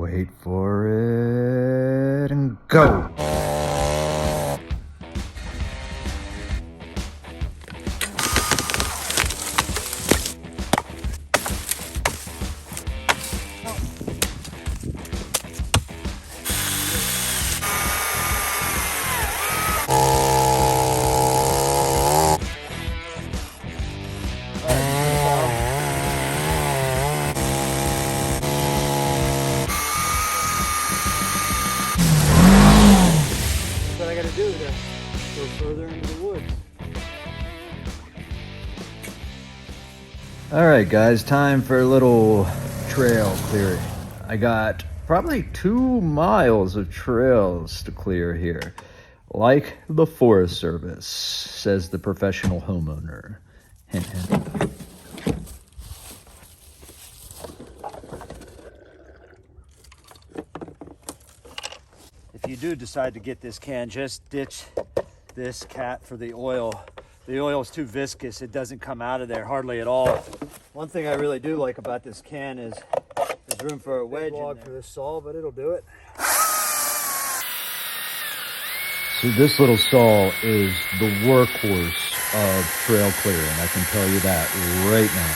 Wait for it and go. What I gotta do to go further into the woods. All right, guys, time for a little trail clearing. I got probably 2 miles of trails to clear here, like the Forest Service, says the professional homeowner. Hint, hint. If you do decide to get this can, just ditch this cat for the oil. The oil is too viscous. It doesn't come out of there hardly at all. One thing I really do like about this can is there's room for a wedge log for this saw, but it'll do it. So this little saw is the workhorse of trail clearing. I can tell you that right now.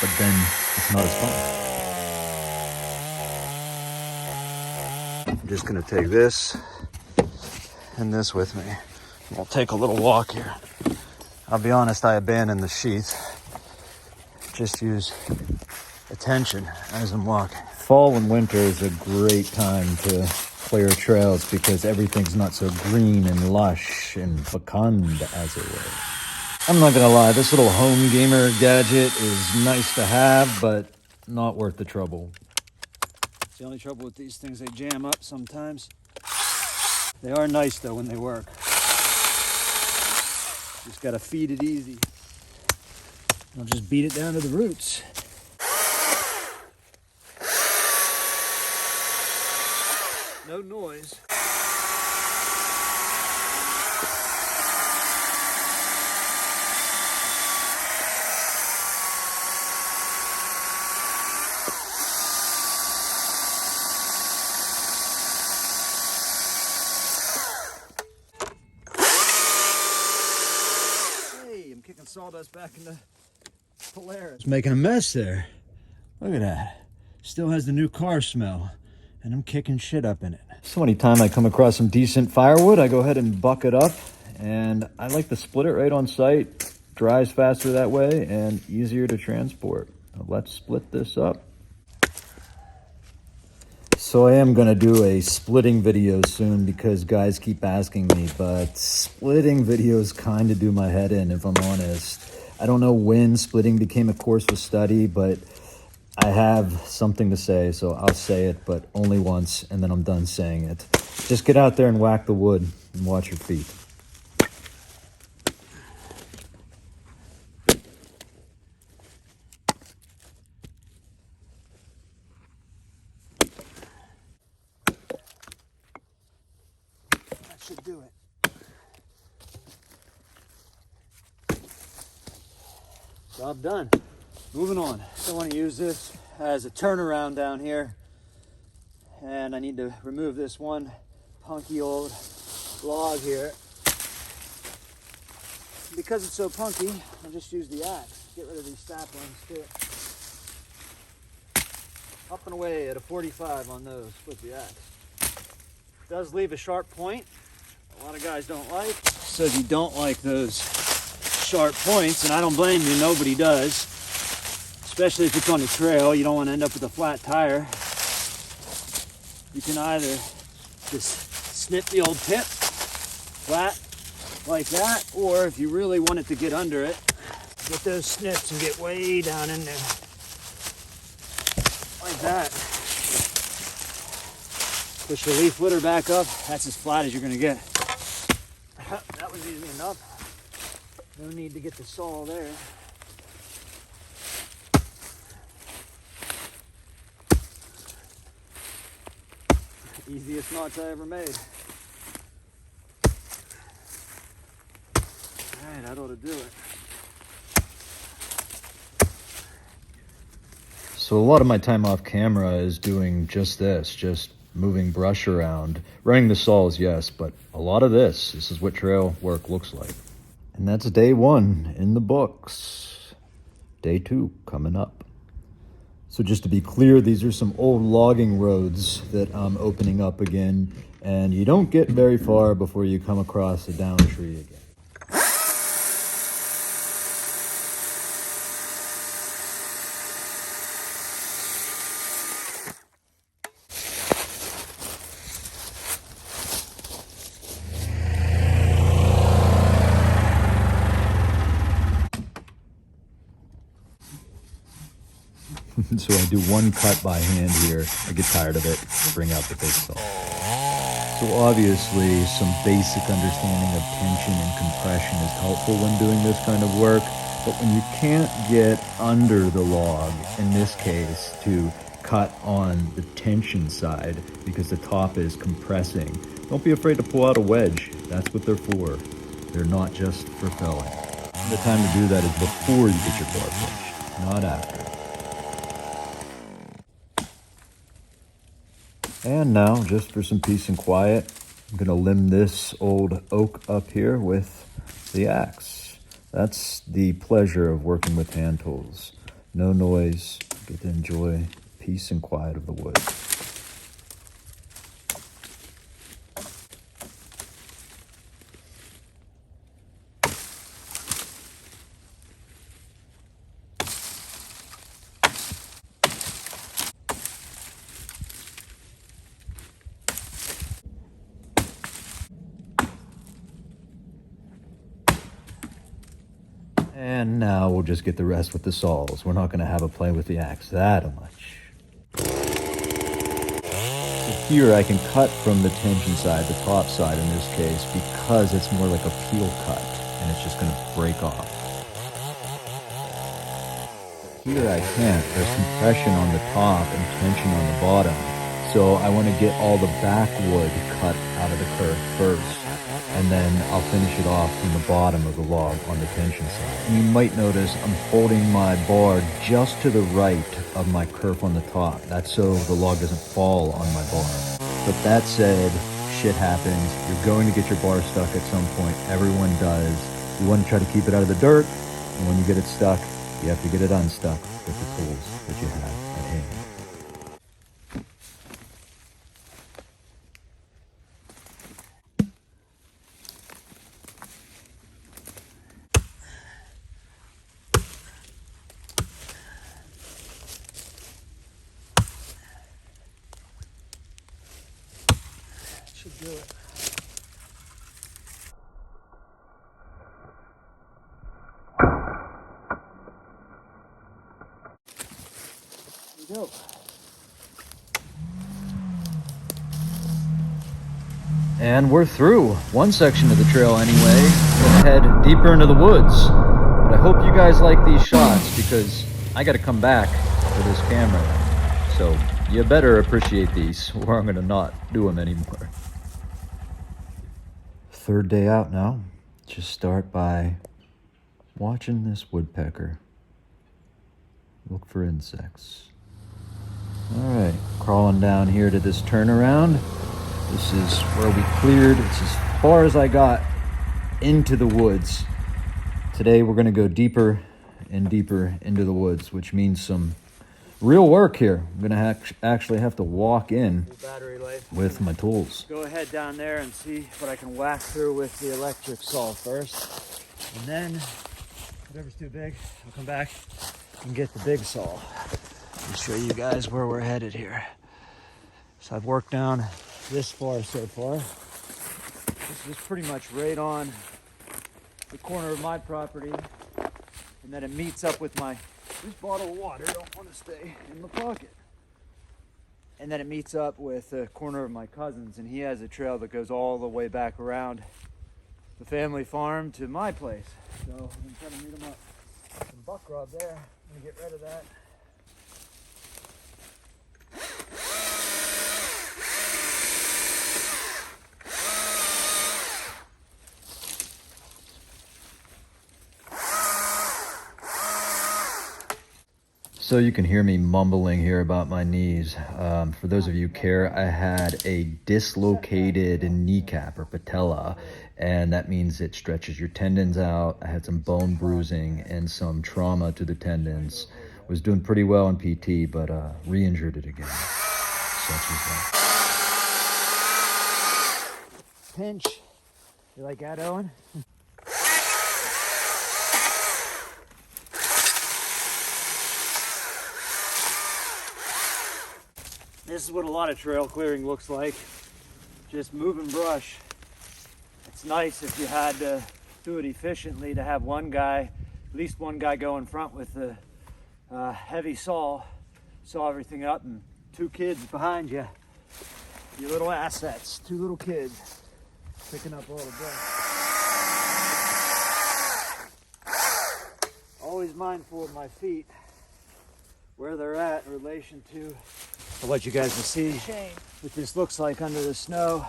But then it's not as fun. I'm just gonna take this and this with me. We'll take a little walk here. I'll be honest, I abandoned the sheath. Just use attention as I'm walking. Fall and winter is a great time to clear trails because everything's not so green and lush and fecund as it were. I'm not gonna lie, this little home gamer gadget is nice to have, but not worth the trouble. It's the only trouble with these things, they jam up sometimes. They are nice though when they work. Just gotta feed it easy. I'll just beat it down to the roots. No noise. Kicking sawdust back into Polaris. It's making a mess there. Look at that. Still has the new car smell. And I'm kicking shit up in it. So anytime I come across some decent firewood, I go ahead and buck it up. And I like to split it right on site. Dries faster that way and easier to transport. Now let's split this up. So I am gonna do a splitting video soon because guys keep asking me, but splitting videos kind of do my head in, if I'm honest. I don't know when splitting became a course of study, but I have something to say, so I'll say it, but only once, and then I'm done saying it. Just get out there and whack the wood and watch your feet. Should do it. Job done. Moving on. I want to use this as a turnaround down here, and I need to remove this one punky old log here. Because it's so punky, I'll just use the axe. Get rid of these saplings too. Up and away at a 45 on those with the axe. It does leave a sharp point. A lot of guys don't like. So if you don't like those sharp points, and I don't blame you, nobody does, especially if it's on a trail, you don't want to end up with a flat tire. You can either just snip the old tip flat like that, or if you really want it to get under it, get those snips and get way down in there like that. Push your leaf litter back up. That's as flat as you're going to get. That was easy enough. No need to get the saw there. Easiest knots I ever made. Alright, that ought to do it. So a lot of my time off camera is doing just this, just moving brush around. Running the saws, yes, but a lot of this is what trail work looks like. And that's day 1 in the books. Day 2 coming up. So just to be clear, these are some old logging roads that I'm opening up again, and you don't get very far before you come across a down tree again. So I do one cut by hand here. I get tired of it, bring out the big saw. So obviously some basic understanding of tension and compression is helpful when doing this kind of work, but when you can't get under the log, in this case, to cut on the tension side because the top is compressing, don't be afraid to pull out a wedge. That's what they're for. They're not just for felling. The time to do that is before you get your bar pinched, not after. And now, just for some peace and quiet, I'm going to limb this old oak up here with the axe. That's the pleasure of working with hand tools. No noise, get to enjoy peace and quiet of the woods. And now we'll just get the rest with the saws. We're not going to have a play with the axe that much. So here I can cut from the tension side, the top side in this case, because it's more like a peel cut and it's just going to break off. Here I can't. There's compression on the top and tension on the bottom. So I want to get all the backwood cut out of the kerf first, and then I'll finish it off from the bottom of the log on the tension side. And you might notice I'm holding my bar just to the right of my kerf on the top. That's so the log doesn't fall on my bar. But that said, shit happens. You're going to get your bar stuck at some point. Everyone does. You want to try to keep it out of the dirt, and when you get it stuck, you have to get it unstuck with the tools that you have at hand. Should do it. There we go. And we're through one section of the trail anyway. We're gonna head deeper into the woods. But I hope you guys like these shots because I gotta come back for this camera. So you better appreciate these or I'm gonna not do them anymore. Third day out now. Just start by watching this woodpecker. Look for insects. All right, crawling down here to this turnaround. This is where we cleared. It's as far as I got into the woods. Today we're gonna go deeper and deeper into the woods, which means some real work here. I'm gonna actually have to walk in Battery life. with my tools. Go ahead down there and see what I can whack through with the electric saw first. And then, whatever's too big, I'll come back and get the big saw. I'll show you guys where we're headed here. So I've worked down this far so far. This is pretty much right on the corner of my property. And then it meets up with this bottle of water don't want to stay in my pocket. And then it meets up with the corner of my cousin's, and he has a trail that goes all the way back around the family farm to my place. So I'm gonna try to meet him up. Some buck rub there. I'm gonna get rid of that. So you can hear me mumbling here about my knees. For those of you who care, I had a dislocated kneecap or patella, and that means it stretches your tendons out. I had some bone bruising and some trauma to the tendons. Was doing pretty well in PT, but re-injured it again. Such is that. Pinch. You like that, Owen? This is what a lot of trail clearing looks like. Just moving brush. It's nice if you had to do it efficiently to have one guy, at least one guy go in front with the heavy saw everything up, and two kids behind you. Your little assets, two little kids picking up all the brush. Always mindful of my feet, where they're at in relation to what you guys will see what this looks like under the snow.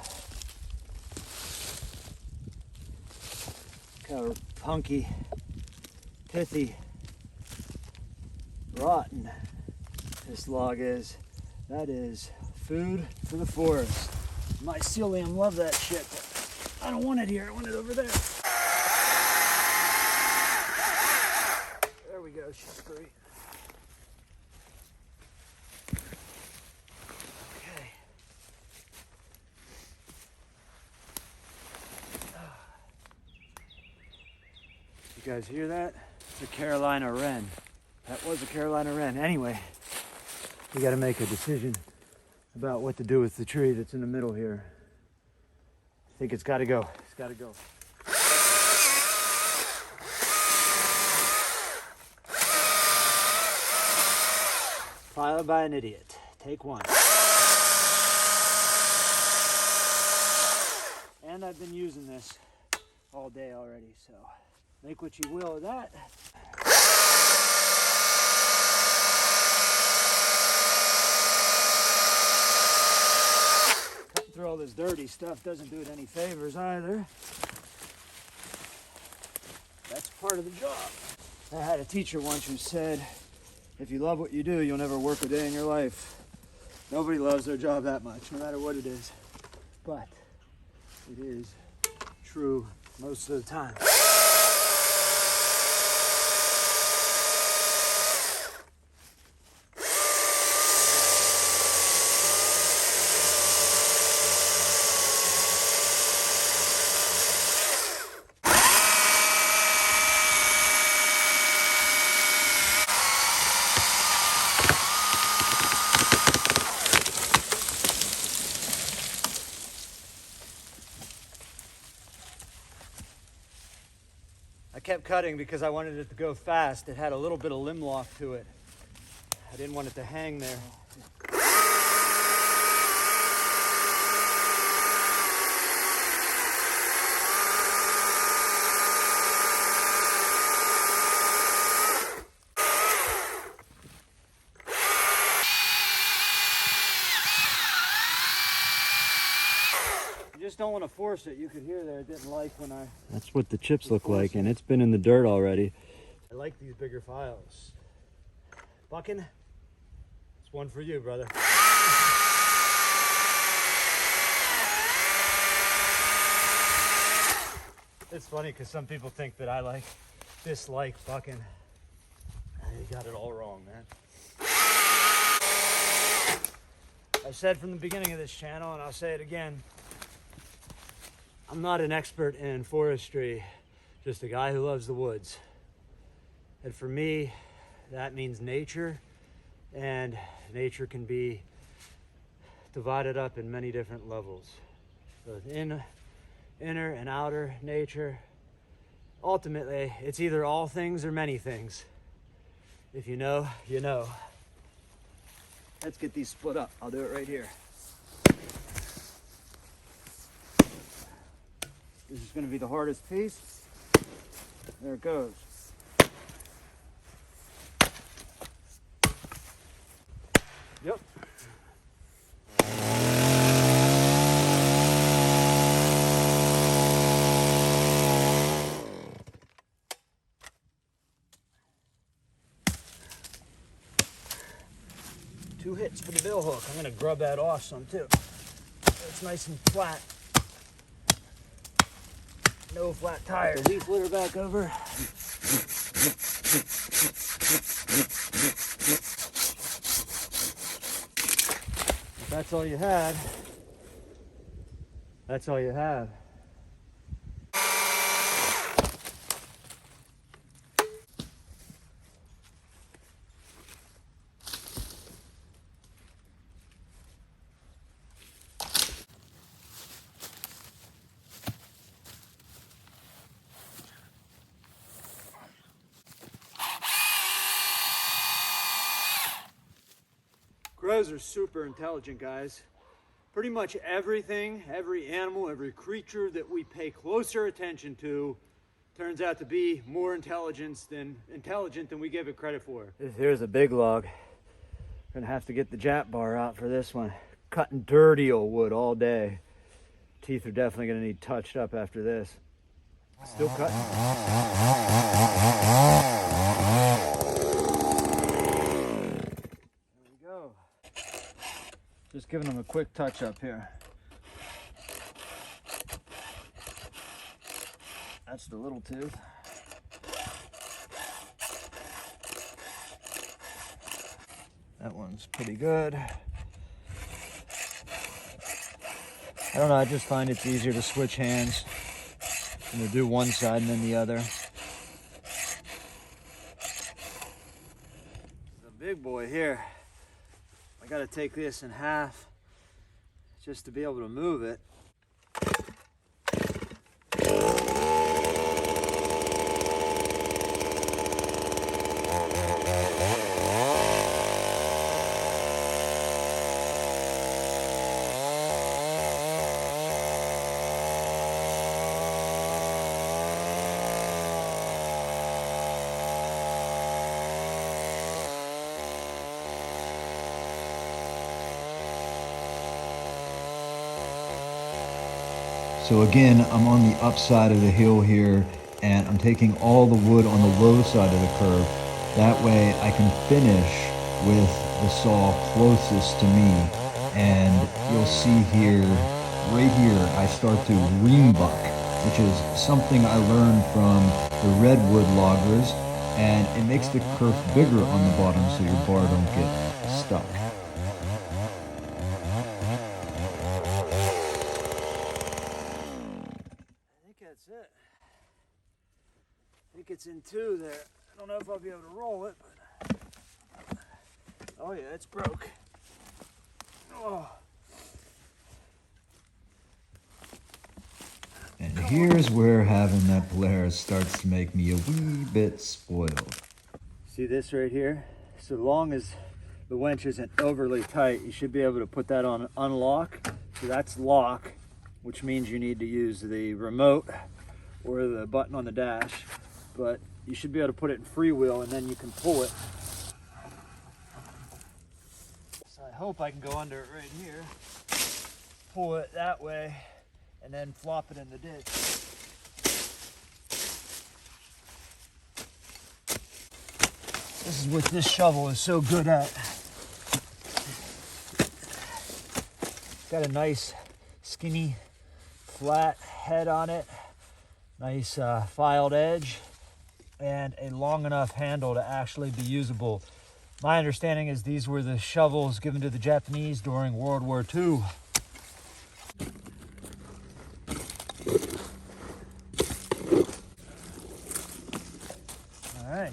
Look how punky, pithy, rotten this log is. That is food for the forest. Mycelium love that shit, but I don't want it here. I want it over there. There we go. She's free. Okay. You guys hear that? It's a Carolina wren. That was a Carolina wren. Anyway, we got to make a decision about what to do with the tree that's in the middle here. I think it's got to go. It's got to go. Followed by an idiot. Take one. And I've been using this all day already, so make what you will of that. Cutting through all this dirty stuff doesn't do it any favors either. That's part of the job. I had a teacher once who said, if you love what you do, you'll never work a day in your life. Nobody loves their job that much, no matter what it is. But it is true most of the time. I kept cutting because I wanted it to go fast. It had a little bit of limb lock to it. I didn't want it to hang there. Just don't want to force it. You could hear there it didn't like when I... That's what the chips look like, and it's been in the dirt already. I like these bigger files. Bucking, it's one for you, brother. It's funny because some people think that I dislike bucking. You got it all wrong, man. I said from the beginning of this channel, and I'll say it again, I'm not an expert in forestry, just a guy who loves the woods. And for me, that means nature, and nature can be divided up in many different levels. So inner and outer nature. Ultimately, it's either all things or many things. If you know, you know. Let's get these split up. I'll do it right here. This is going to be the hardest piece. There it goes. Yep. 2 hits for the bill hook. I'm gonna grub that off some too. It's nice and flat. No flat tires. The leaf litter back over. If that's all you had, that's all you have. Crows are super intelligent, guys. Pretty much everything, every animal, every creature that we pay closer attention to turns out to be more intelligent than we give it credit for. Here's a big log. Gonna have to get the jap bar out for this one. Cutting dirty old wood all day. Teeth are definitely gonna need touched up after this. Still cutting. Just giving them a quick touch up here. That's the little tooth. That one's pretty good. I don't know, I just find it's easier to switch hands than to do one side and then the other. The big boy here. I gotta take this in half just to be able to move it. So again, I'm on the upside of the hill here, and I'm taking all the wood on the low side of the curve. That way I can finish with the saw closest to me. And you'll see here, right here, I start to ream buck, which is something I learned from the redwood loggers, and it makes the kerf bigger on the bottom so your bar don't get stuck. That's it. I think it's in 2 there. I don't know if I'll be able to roll it, but oh yeah, it's broke. Oh. And here's where having that Polaris starts to make me a wee bit spoiled. See this right here? So long as the winch isn't overly tight, you should be able to put that on unlock. So that's lock, which means you need to use the remote or the button on the dash, but you should be able to put it in freewheel and then you can pull it. So I hope I can go under it right here, pull it that way, and then flop it in the ditch. This is what this shovel is so good at. It's got a nice skinny flat head on it, nice filed edge, and a long enough handle to actually be usable. My understanding is these were the shovels given to the Japanese during World War II. All right.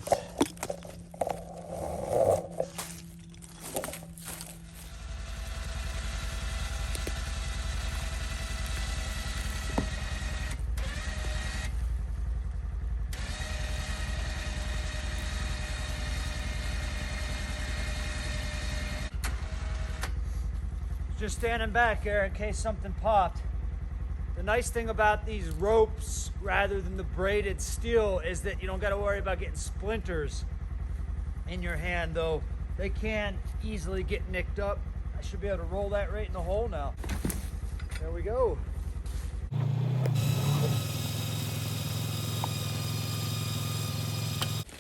Just standing back here in case something popped. The nice thing about these ropes rather than the braided steel is that you don't got to worry about getting splinters in your hand, though they can easily get nicked up. I should be able to roll that right in the hole now. There we go.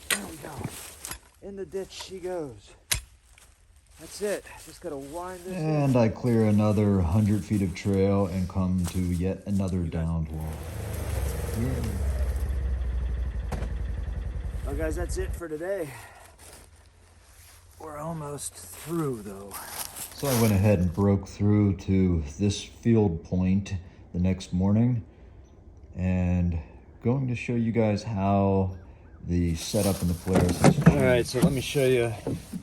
There we go. In the ditch she goes. That's it. Just gotta wind this And I clear another 100 feet of trail and come to yet another downed wall. Well, guys, that's it for today. We're almost through, though. So I went ahead and broke through to this field point the next morning, and going to show you guys how the setup and the flares has changed. All right, so let me show you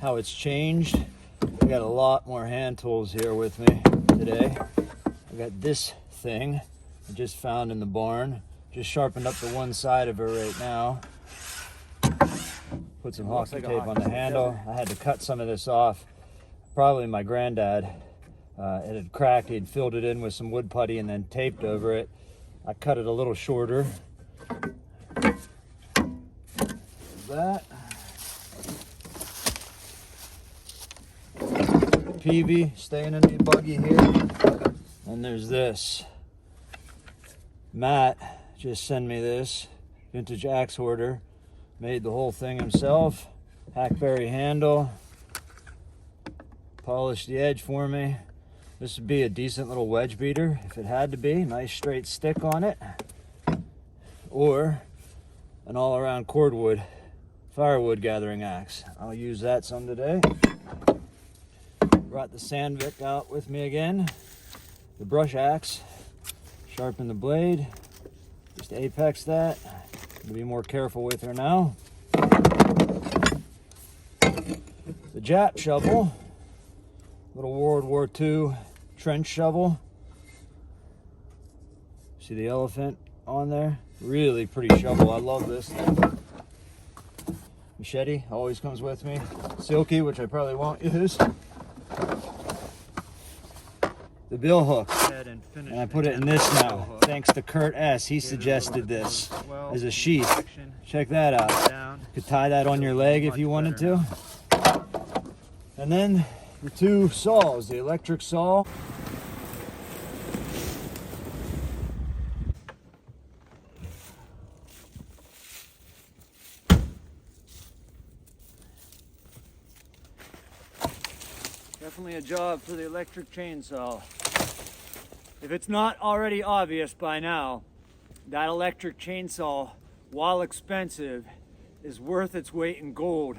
how it's changed. I got a lot more hand tools here with me today. I got this thing I just found in the barn. Just sharpened up the one side of her right now. Put some hockey tape on the handle. I had to cut some of this off. Probably my granddad. It had cracked. He'd filled it in with some wood putty and then taped over it. I cut it a little shorter. That. Peavy staying in the buggy here. And there's this. Matt just sent me this vintage axe hoarder. Made the whole thing himself. Hackberry handle. Polished the edge for me. This would be a decent little wedge beater if it had to be. Nice straight stick on it. Or an all-around cordwood firewood gathering axe. I'll use that some today. Brought the Sandvik out with me again. The brush axe. Sharpen the blade. Just apex that. To be more careful with her now. The Jap shovel, little World War II trench shovel. See the elephant on there? Really pretty shovel. I love this thing. Machete always comes with me. Silky, which I probably won't use. The bill hook, and I put it in this now, thanks to Kurt S. He suggested this as a sheath. Check that out. Could tie that on your leg if you wanted to. And then the two saws, the electric saw. Definitely a job for the electric chainsaw. If it's not already obvious by now, that electric chainsaw, while expensive, is worth its weight in gold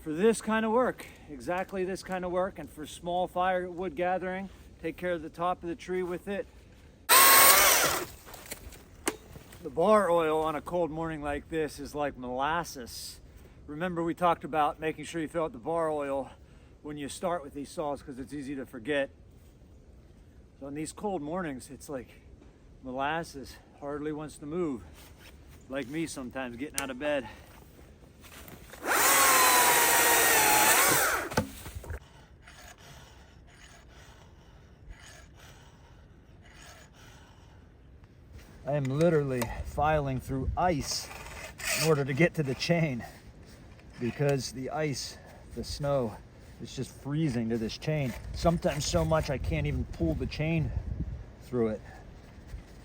for this kind of work. Exactly this kind of work, and for small firewood gathering, take care of the top of the tree with it. The bar oil on a cold morning like this is like molasses. Remember, we talked about making sure you fill out the bar oil when you start with these saws because it's easy to forget. So on these cold mornings, it's like molasses, hardly wants to move. Like me sometimes getting out of bed. I am literally filing through ice in order to get to the chain because the ice, the snow, is just freezing to this chain. Sometimes so much I can't even pull the chain through it.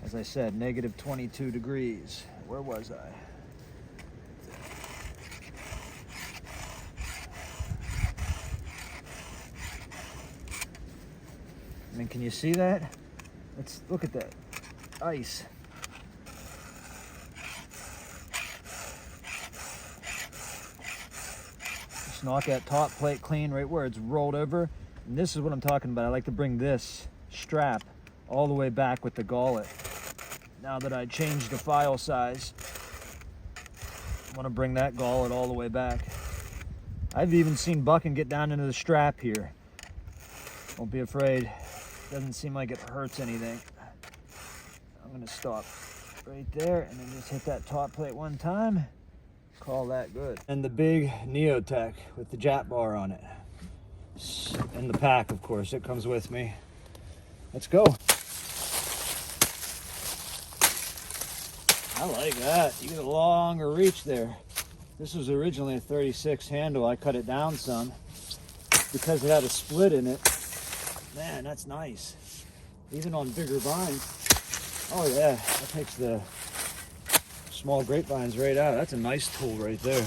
As I said, negative 22 degrees. Where was I? I mean, can you see that? Let's look at that ice. Just knock that top plate clean right where it's rolled over. And this is what I'm talking about. I like to bring this strap all the way back with the gullet. Now that I changed the file size, I want to bring that gullet all the way back. I've even seen bucking get down into the strap here. Don't be afraid. Doesn't seem like it hurts anything. I'm going to stop right there and then just hit that top plate one time. Call that good. And the big Neotech with the Jap bar on it. And the pack, of course, it comes with me. Let's go. I like that. You get a longer reach there. This was originally a 36 handle. I cut it down some because it had a split in it. Man, that's nice. Even on bigger vines. Oh yeah, that takes the small grapevines right out. That's a nice tool right there.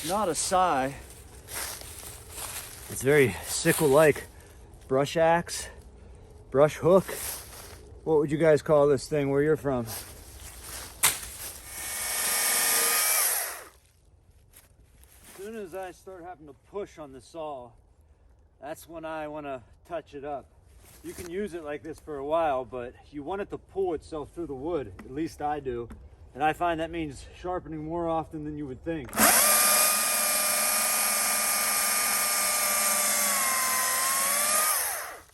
not a sai. It's very sickle-like. Brush axe, brush hook. What would you guys call this thing where you're from? As soon as I start having to push on the saw, that's when I want to touch it up. You can use it like this for a while, but you want it to pull itself through the wood. At least I do. And I find that means sharpening more often than you would think.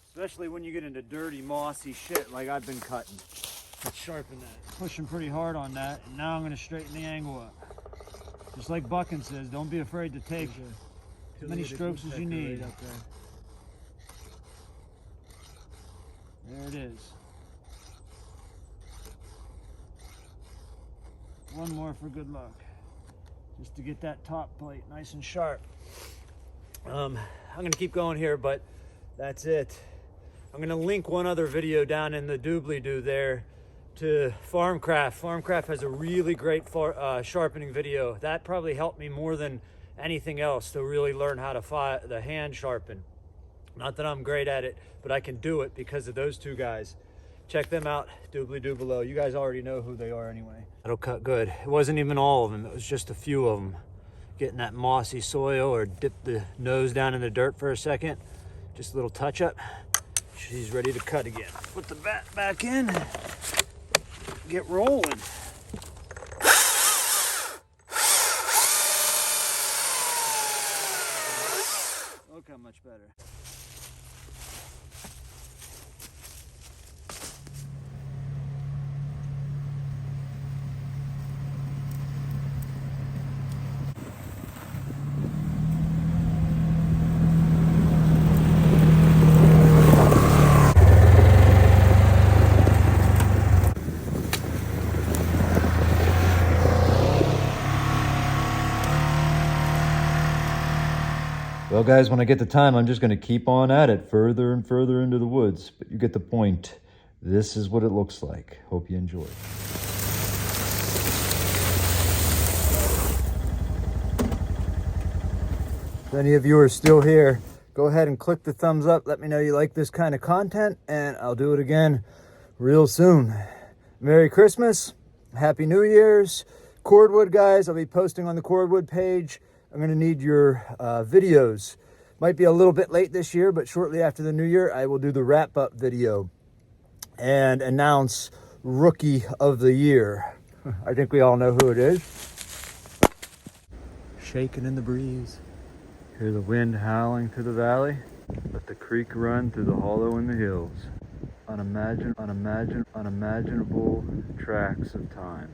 Especially when you get into dirty, mossy shit like I've been cutting. Let's sharpen that. Pushing pretty hard on that, and now I'm going to straighten the angle up. Just like Buckin says, don't be afraid to take as many strokes as you need. Right up there. There it is. One more for good luck. Just to get that top plate nice and sharp. I'm going to keep going here, but that's it. I'm going to link one other video down in the doobly-doo there to Farmcraft. Farmcraft has a really great sharpening video. That probably helped me more than anything else to really learn how to the hand sharpen. Not that I'm great at it, but I can do it because of those two guys. Check them out, doobly-doo below. You guys already know who they are anyway. That'll cut good. It wasn't even all of them. It was just a few of them. Getting that mossy soil or dip the nose down in the dirt for a second. Just a little touch up. She's ready to cut again. Put the bat back in. Get rolling. Look how much better. Well, guys, when I get the time, I'm just going to keep on at it further and further into the woods. But you get the point. This is what it looks like. Hope you enjoy. If any of you are still here, go ahead and click the thumbs up. Let me know you like this kind of content, and I'll do it again real soon. Merry Christmas. Happy New Year's. Cordwood, guys, I'll be posting on the Cordwood page. I'm going to need your videos. Might be a little bit late this year, but shortly after the new year, I will do the wrap-up video and announce Rookie of the Year. I think we all know who it is. Shaking in the breeze. Hear the wind howling through the valley. Let the creek run through the hollow in the hills. Unimaginable tracts of time.